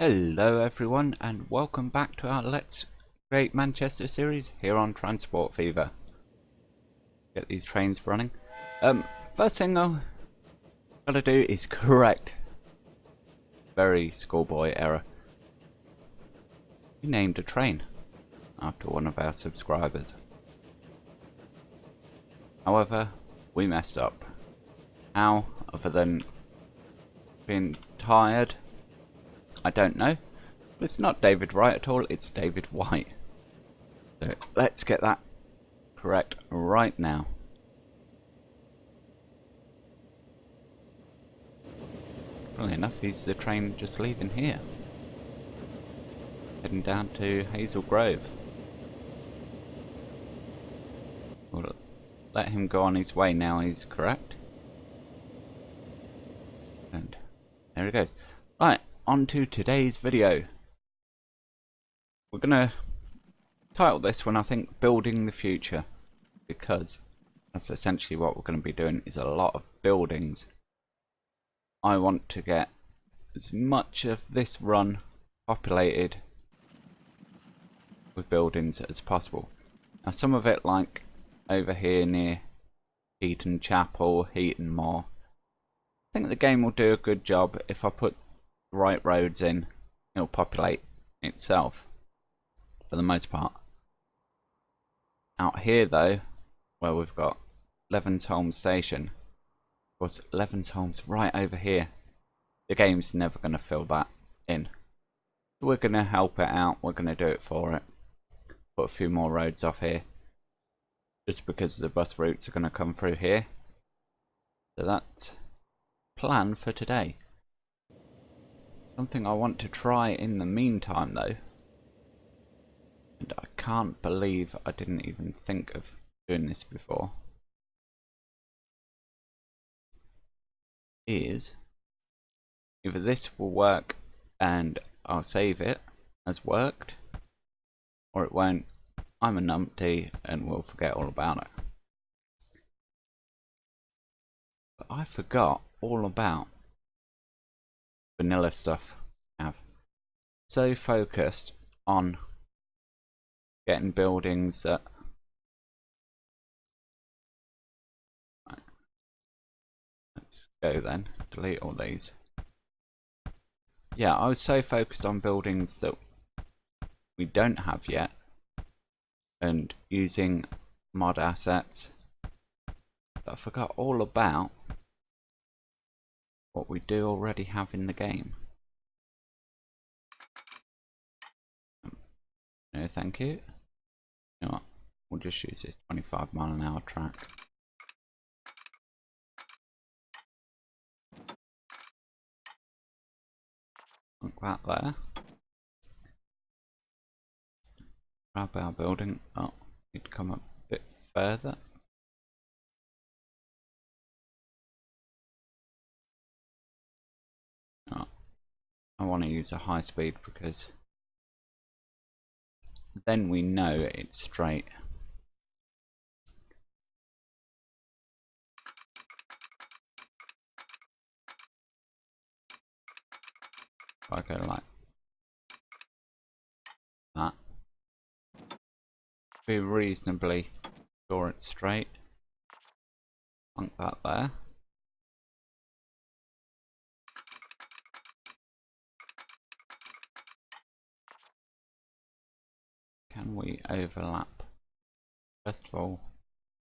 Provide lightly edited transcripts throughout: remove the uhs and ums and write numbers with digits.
Hello everyone and welcome back to our Let's Create Manchester series here on Transport Fever. Get these trains running. First thing I've got to do is correct very schoolboy error. We named a train after one of our subscribers. However, we messed up. How, other than being tired? I don't know. It's not David Wright at all, it's David White. So let's get that correct right now. Funnily enough, he's the train just leaving here. Heading down to Hazel Grove. We'll let him go on his way now he's correct. And there he goes. Right. On to today's video. We're gonna title this one, I think, Building the Future, because that's essentially what we're going to be doing, is a lot of buildings. I want to get as much of this run populated with buildings as possible. Now some of it, like over here near Heaton Chapel, Heaton Moor, I think the game will do a good job. If I put right roads in, it'll populate itself for the most part. Out here though, where we've got Levensholme Station, of course Levensholme's right over here, the game's never going to fill that in. So we're going to help it out, we're going to do it for it. Put a few more roads off here, just because the bus routes are going to come through here. So that's plan for today. Something I want to try in the meantime though, and I can't believe I didn't even think of doing this before, is either this will work and I'll save it as worked, or it won't. I'm a numpty and we'll forget all about it. But I forgot all about vanilla stuff. Have so focused on getting buildings that let's go then, delete all these. Yeah, I was so focused on buildings that we don't have yet and using mod assets that I forgot all about what we do already have in the game. No, thank you. You know what? We'll just use this 25-mile-an-hour track. Like that there. Grab our building. Oh, need to come a bit further. Oh, I want to use a high speed because then we know it's straight. If I go like that, be reasonably sure it's straight. Like that there. Can we overlap? First of all,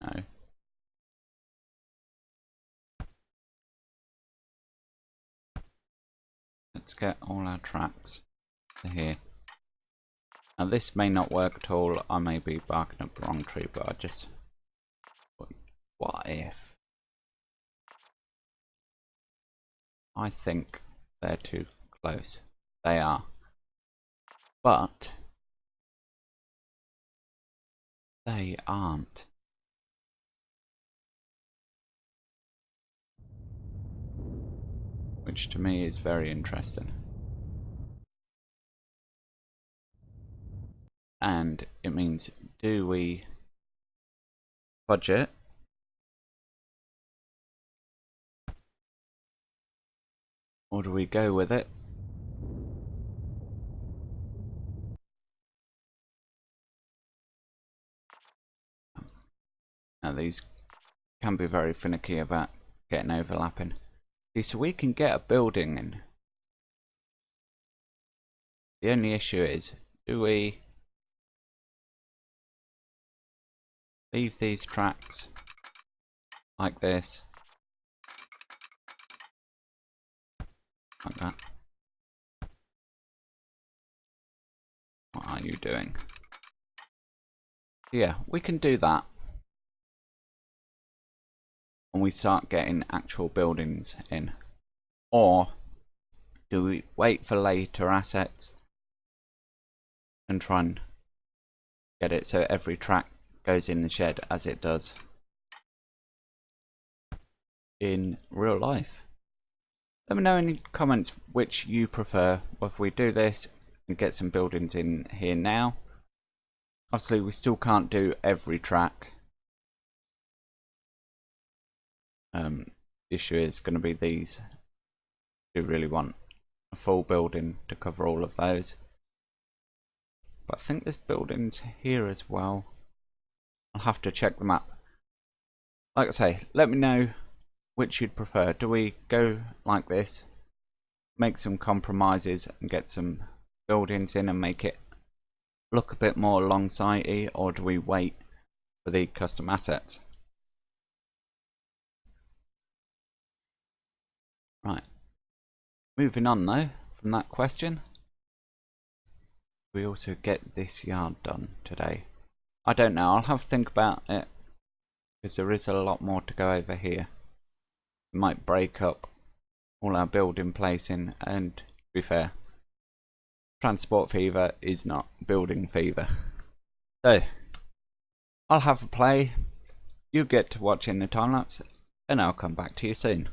no. Let's get all our tracks to here. Now this may not work at all, I may be barking up the wrong tree, but I just... What if? I think they're too close. They are. But they aren't. Which to me is very interesting. And it means, do we budget or do we go with it Now these can be very finicky about getting overlapping. See, so we can get a building in. The only issue is, do we leave these tracks like this? Like that. What are you doing? Yeah, we can do that. And we start getting actual buildings in. Or do we wait for later assets and try and get it so every track goes in the shed as it does in real life? Let me know in the comments which you prefer, whether we do this and get some buildings in here now. Obviously we still can't do every track. The issue is going to be these. I do really want a full building to cover all of those. But I think there's buildings here as well. I'll have to check them out. Like I say, let me know which you'd prefer. Do we go like this, make some compromises and get some buildings in and make it look a bit more alongside-y, or do we wait for the custom assets? Right. Moving on though from that question, we also get this yard done today. I don't know, I'll have to think about it because there is a lot more to go over here. We might break up all our building placing, and to be fair, transport fever is not building fever. So I'll have a play, you get to watch in the time lapse, and I'll come back to you soon.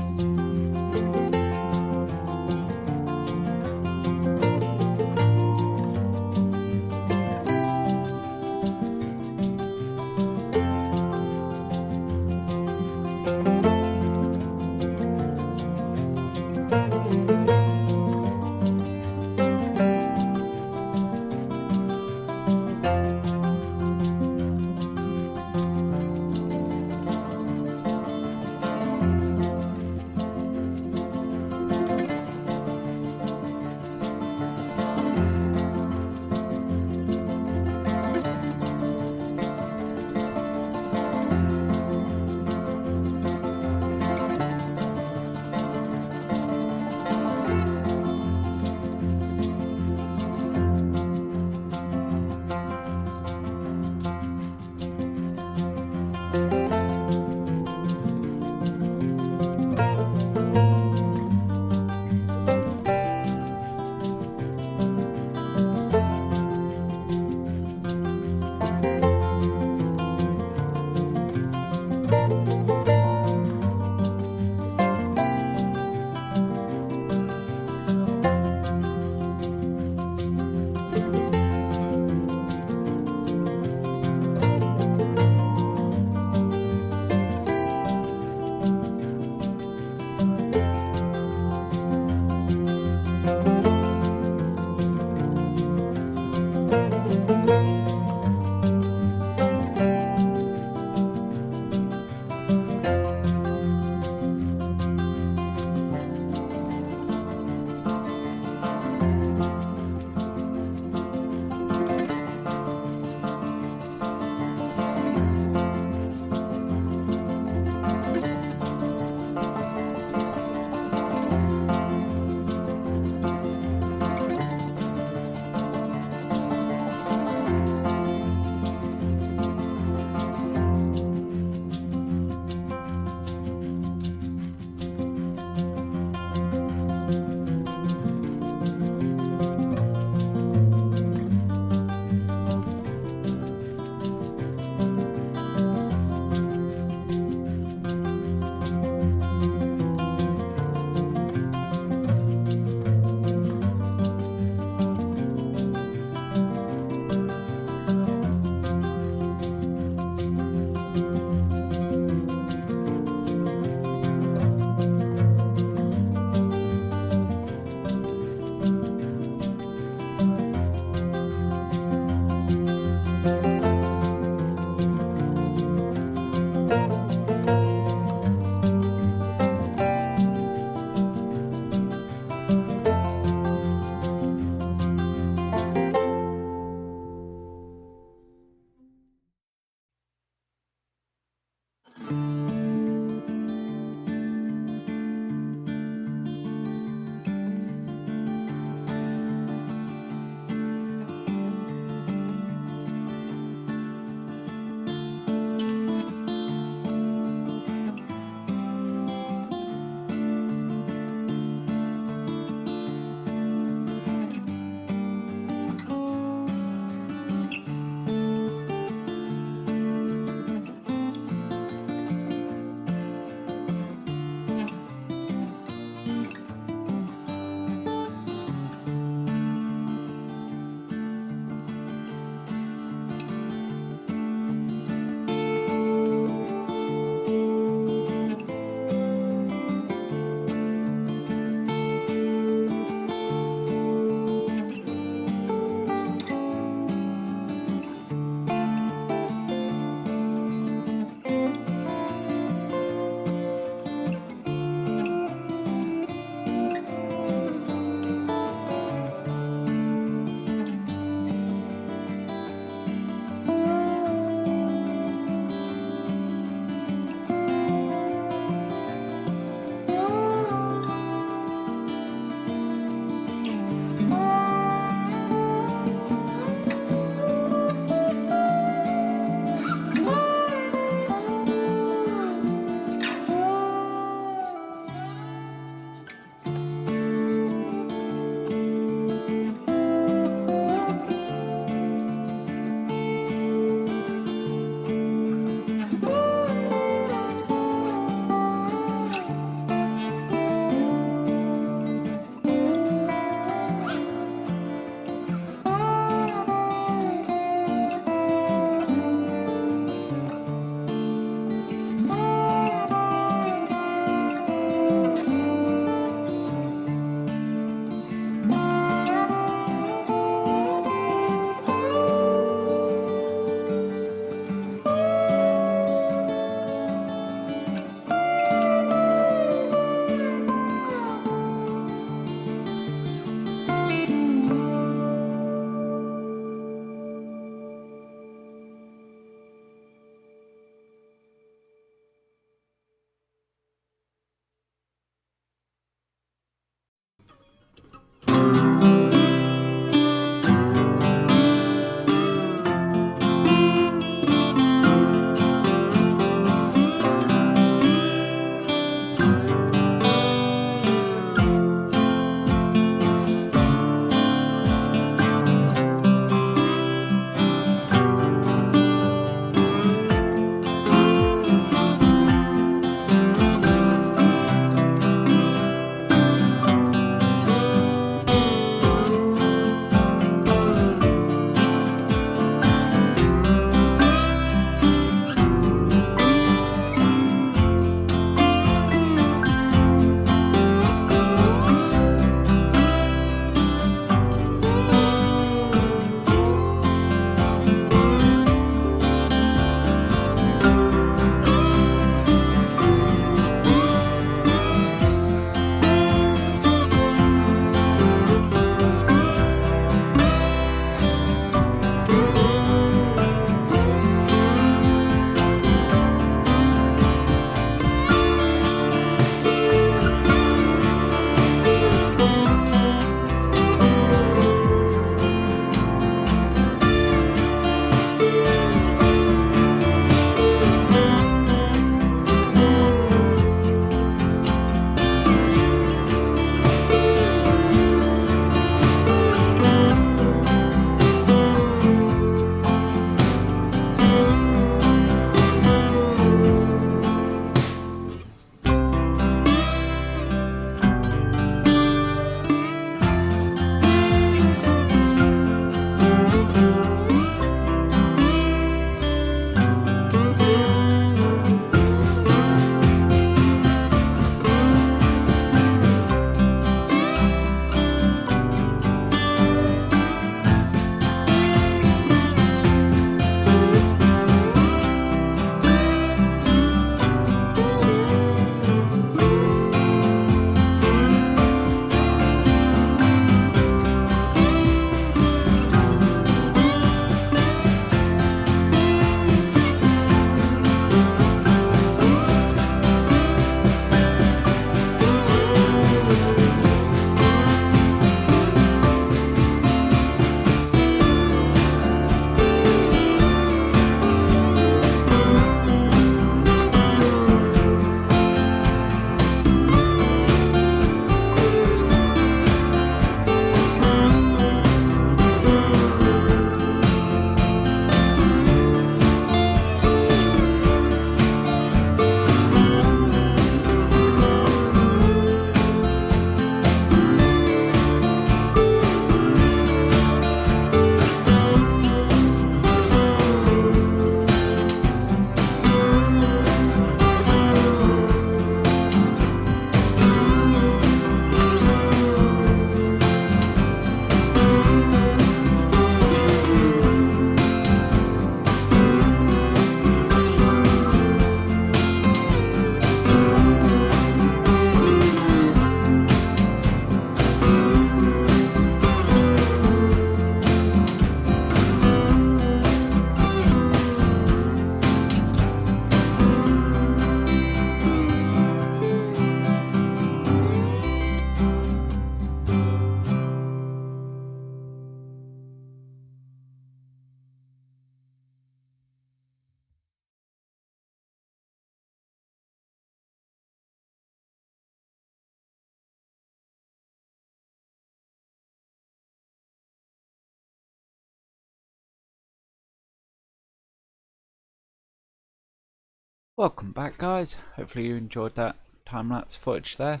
Welcome back, guys. Hopefully you enjoyed that time-lapse footage there.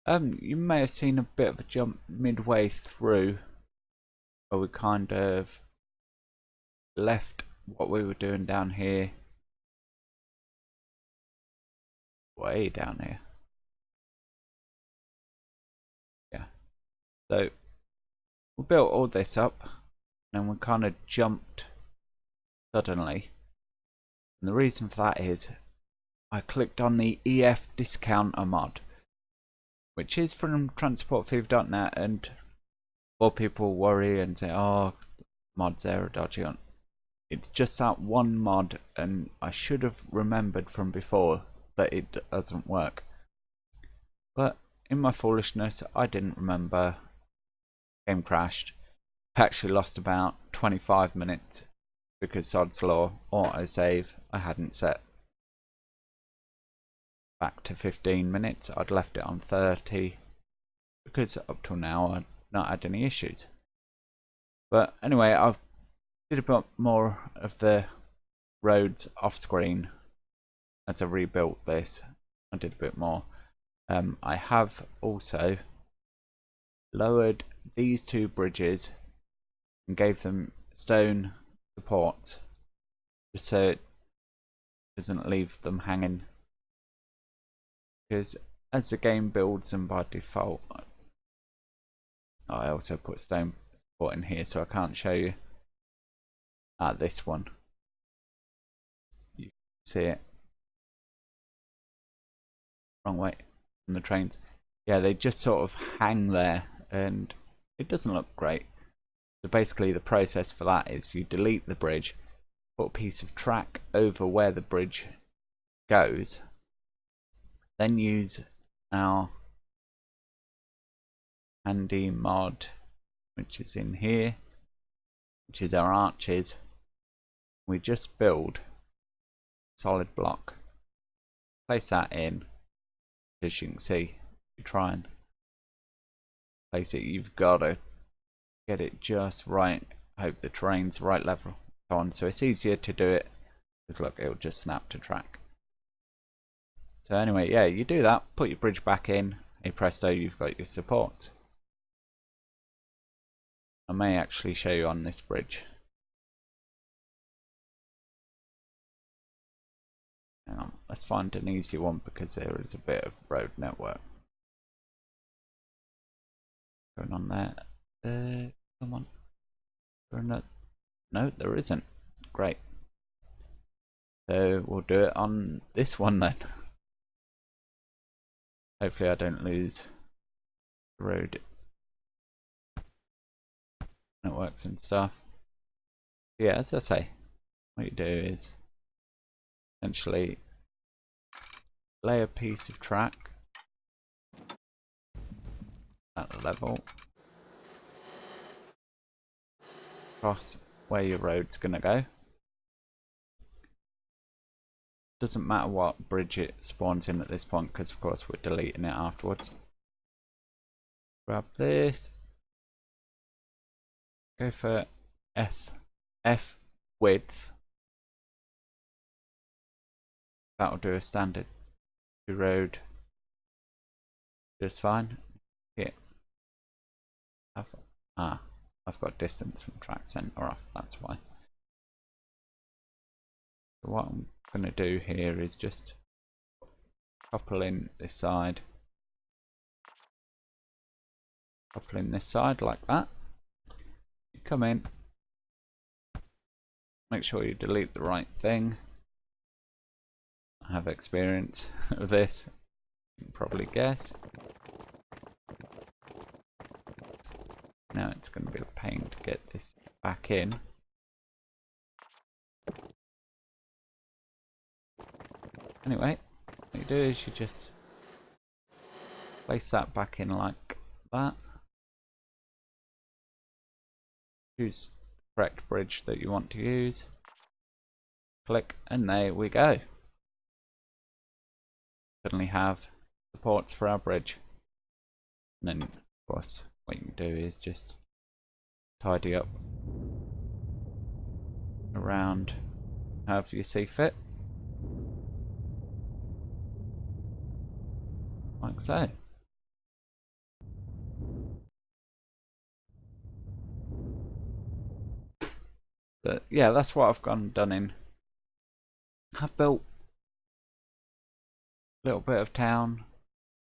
You may have seen a bit of a jump midway through where we kind of left what we were doing down here way down here. Yeah. So we built all this up and then we kind of jumped suddenly. And the reason for that is I clicked on the EF discounter mod, which is from transportthief.net, and more people worry and say, oh, mods there are dodgy. It's just that one mod, and I should have remembered from before that it doesn't work. But in my foolishness, I didn't remember. Game crashed. I actually lost about 25 minutes because Sod's Law autosave I hadn't set back to 15 minutes. I'd left it on 30 because up till now I'd not had any issues. But anyway, I've did a bit more of the roads off screen as I rebuilt this. I did a bit more. I have also lowered these two bridges and gave them stone support just so it doesn't leave them hanging, because as the game builds them by default, I also put stone support in here, so I can't show you this one. You can see it. Wrong way from the trains. Yeah, they just sort of hang there and it doesn't look great. So basically the process for that is you delete the bridge, put a piece of track over where the bridge goes, then use our handy mod, which is in here, which is our arches. We just build solid block, place that in. As you can see, you try and place it, you've got to get it just right, hope the terrain's the right level, so on. So it's easier to do it because look, it'll just snap to track. So anyway, yeah, you do that, put your bridge back in, hey presto, you've got your support. I may actually show you on this bridge. Hang on, let's find an easier one because there is a bit of road network going on there. Come on. No, there isn't. Great. So we'll do it on this one then. Hopefully I don't lose road networks and stuff. Yeah, as I say, what you do is essentially lay a piece of track at level across where your road's gonna go. Doesn't matter what bridge it spawns in at this point, because of course we're deleting it afterwards. Grab this, go for F width. That'll do a standard road just fine. Yeah, I've got distance from track center off, that's why. So what I'm gonna do here is just couple in this side, couple in this side like that. You come in, make sure you delete the right thing. I have experience of this, you can probably guess. Now it's going to be a pain to get this back in. Anyway, what you do is you just place that back in like that. Choose the correct bridge that you want to use. Click, and there we go. Suddenly have supports for our bridge. And then, of course, what you can do is just tidy up around however you see fit. like so. But yeah, that's what I've done in. I've built a little bit of town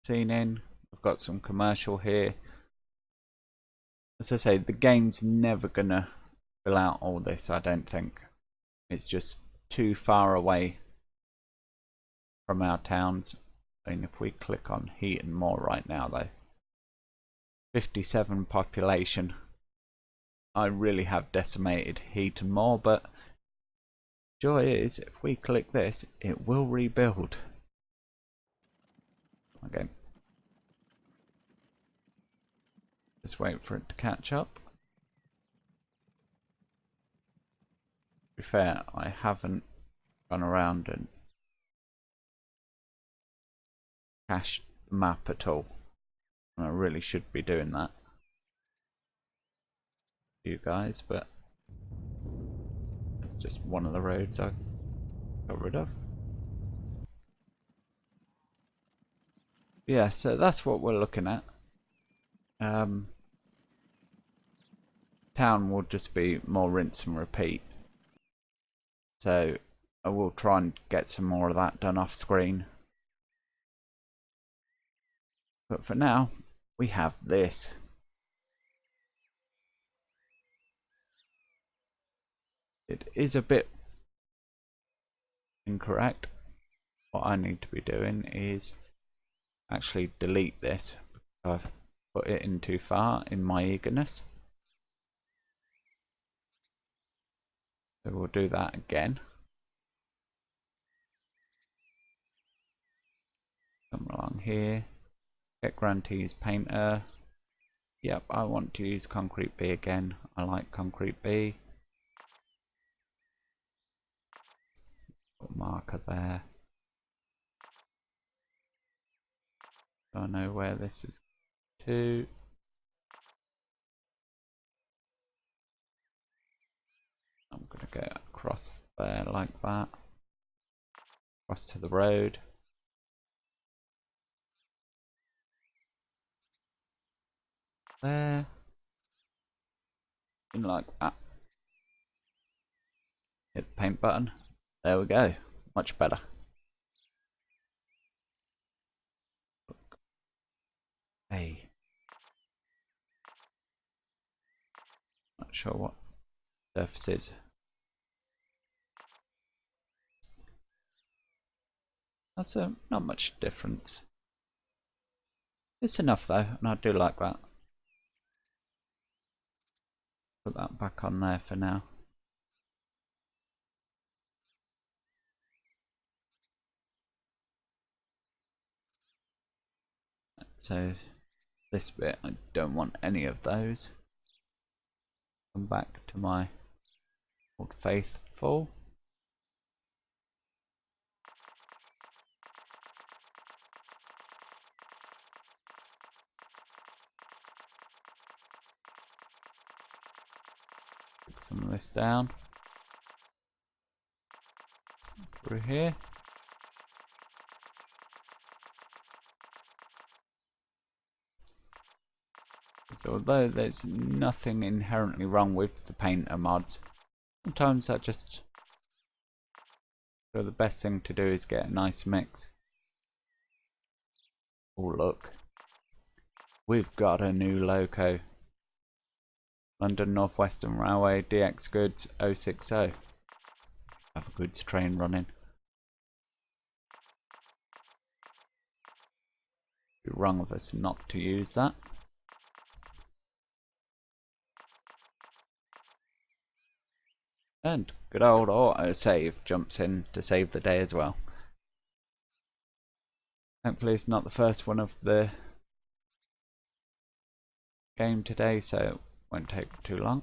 scene in. I've got some commercial here. As I say, the game's never gonna fill out all this, I don't think. It's just too far away from our towns. I mean, if we click on heat and more right now though, 57 population. I really have decimated heat and more, but joy is if we click this, it will rebuild. Okay. Just wait for it to catch up. To be fair, I haven't gone around and cached the map at all. And I really should be doing that. You guys, but it's just one of the roads I got rid of. Yeah, so that's what we're looking at. Town will just be more rinse and repeat. So I will try and get some more of that done off screen. But for now, we have this. It is a bit incorrect. What I need to be doing is actually delete this because I've put it in too far in my eagerness. So we'll do that again. Come along here. Get Grantee's painter. Yep, I want to use concrete B again. I like concrete B. Put a marker there. So I know where this is to. I'm going to go across there like that. Across to the road. There. In like that. Hit the paint button. There we go. Much better. Hey. Not sure what surface is. That's not much difference. It's enough though, and I do like that. Put that back on there for now. So this bit, I don't want any of those. Come back to my old faithful. Put some of this down. Through here. So although there's nothing inherently wrong with the painter mods, sometimes I just feel the best thing to do is get a nice mix. Oh look, we've got a new loco. London North Western Railway DX Goods 060. Have a goods train running. It'd be wrong of us not to use that. And good old autosave jumps in to save the day as well. Hopefully it's not the first one of the game today, so it won't take too long.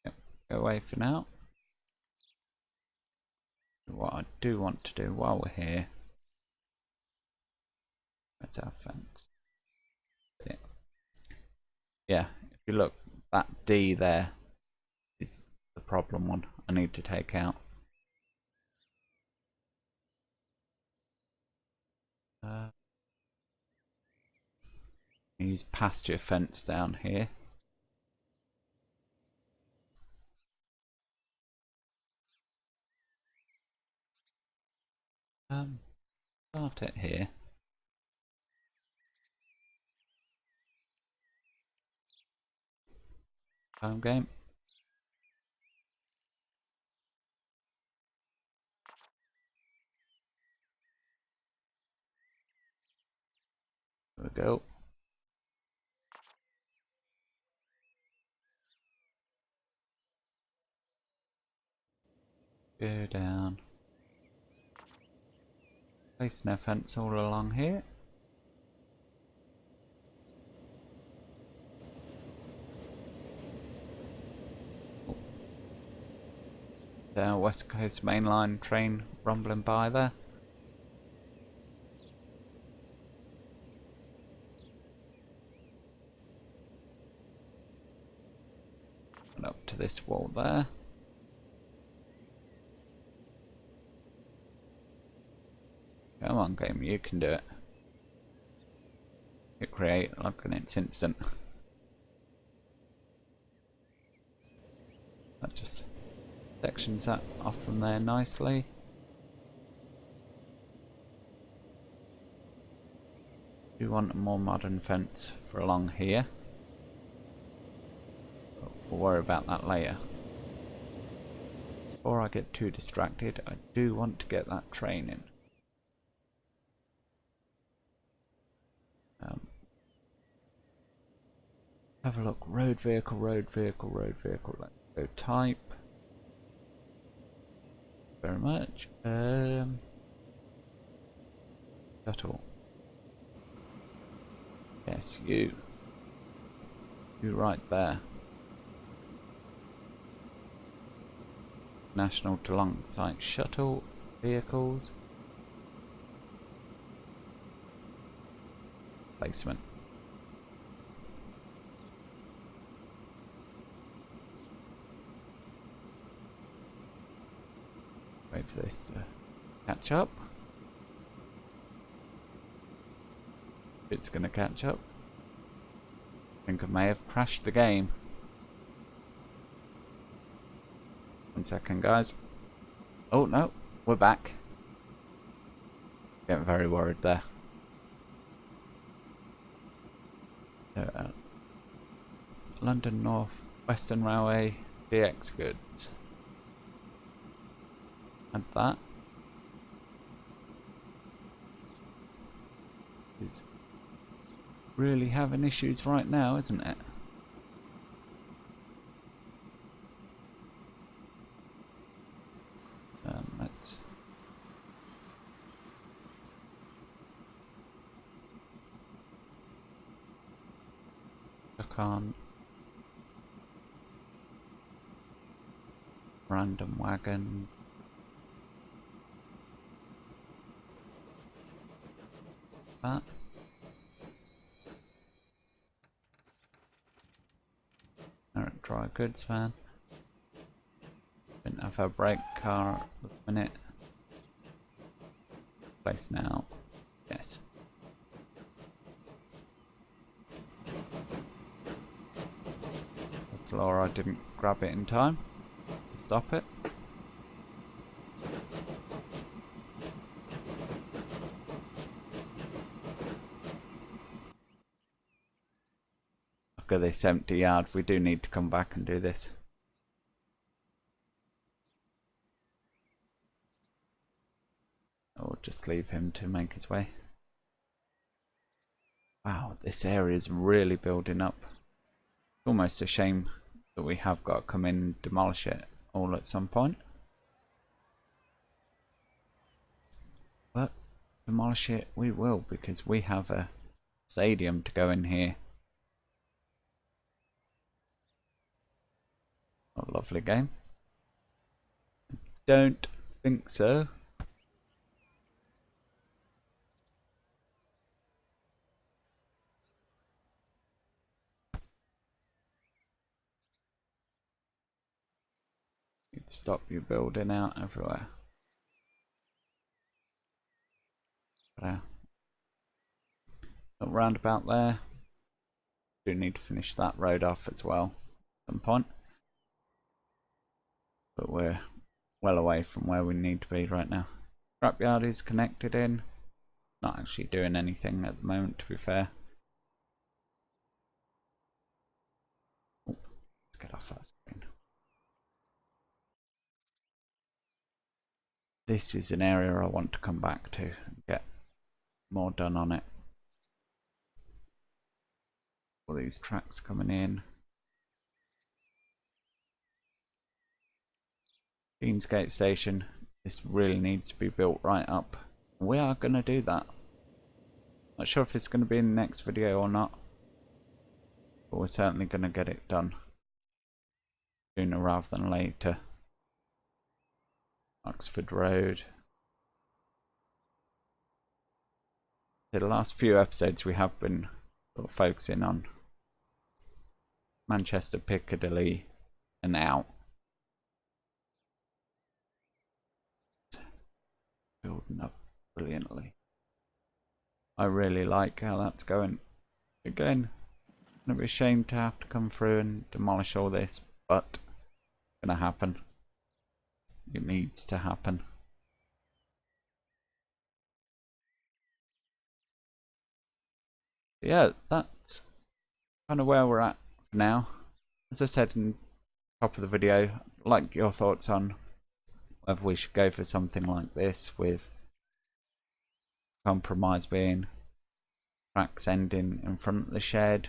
Yep, go away for now. What I do want to do while we're here, that's our fence. Yeah, if you look, that D there is the problem one I need to take out. Use pasture fence down here. Start it here. Home game. There we go. Go down. Place no fence all along here. There, West Coast Main Line train rumbling by there. And up to this wall there. Come on, game, you can do it. Hit create, like an it's instant. That just sections that off from there nicely. Do want a more modern fence for along here. But we'll worry about that later. Before I get too distracted, I do want to get that train in. Have a look. Road vehicle, road vehicle, road vehicle. Let's go type. Very much. Shuttle. Yes, you. You right there. National to long site shuttle vehicles. Placement. Wait for this to catch up. It's gonna catch up. I think I may have crashed the game. 1 second, guys. Oh no, we're back. Getting very worried there. London North Western Railway DX goods. And that is really having issues right now, isn't it? Let's look on random wagons. That. Alright, dry goods van. Didn't have a brake car at the minute. Place now. Yes. Laura didn't grab it in time to stop it. Look at this empty yard. We do need to come back and do this. Or just leave him to make his way. Wow, this area is really building up. It's almost a shame that we have got to come in and demolish it all at some point. But demolish it we will, because we have a stadium to go in here. A lovely game. Don't think so. You'd stop you building out everywhere. Look round about there. do need to finish that road off as well at some point. But we're well away from where we need to be right now. Scrapyard is connected in. Not actually doing anything at the moment, to be fair. Oh, let's get off that screen. This is an area I want to come back to and get more done on it. All these tracks coming in. Deansgate Station. This really needs to be built right up. We are going to do that. Not sure if it's going to be in the next video or not. But we're certainly going to get it done. Sooner rather than later. Oxford Road. The last few episodes we have been sort of focusing on Manchester, Piccadilly and out. Building up brilliantly. I really like how that's going. Again, it's going to be a shame to have to come through and demolish all this, but it's going to happen. It needs to happen. Yeah, that's kind of where we're at for now. As I said in the top of the video, I'd like your thoughts on whether we should go for something like this with compromise being tracks ending in front of the shed,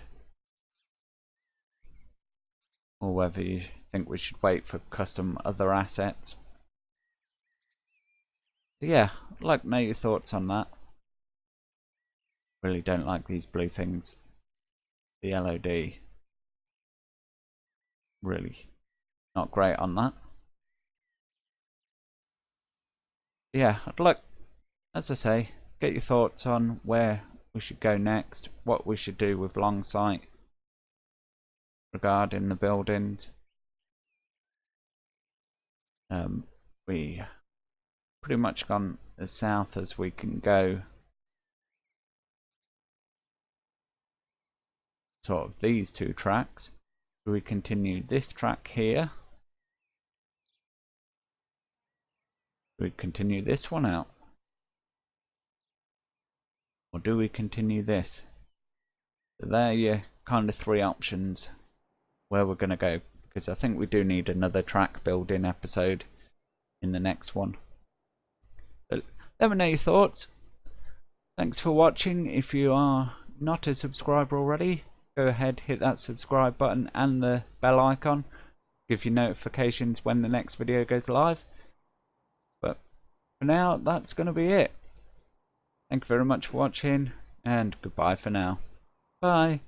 or whether you think we should wait for custom other assets. Yeah, I'd like to know your thoughts on that. Really don't like these blue things. The LOD. Really not great on that. Yeah, I'd like, as I say, get your thoughts on where we should go next, what we should do with Longsight regarding the buildings. We pretty much gone as south as we can go. Sort of these two tracks. Do we continue this track here? Do we continue this one out? Or do we continue this? So there are your kind of three options where we're going to go. Because I think we do need another track building episode in the next one. But let me know your thoughts. Thanks for watching. If you are not a subscriber already, go ahead, hit that subscribe button and the bell icon. Give you notifications when the next video goes live. But for now, that's going to be it. Thank you very much for watching, and goodbye for now. Bye.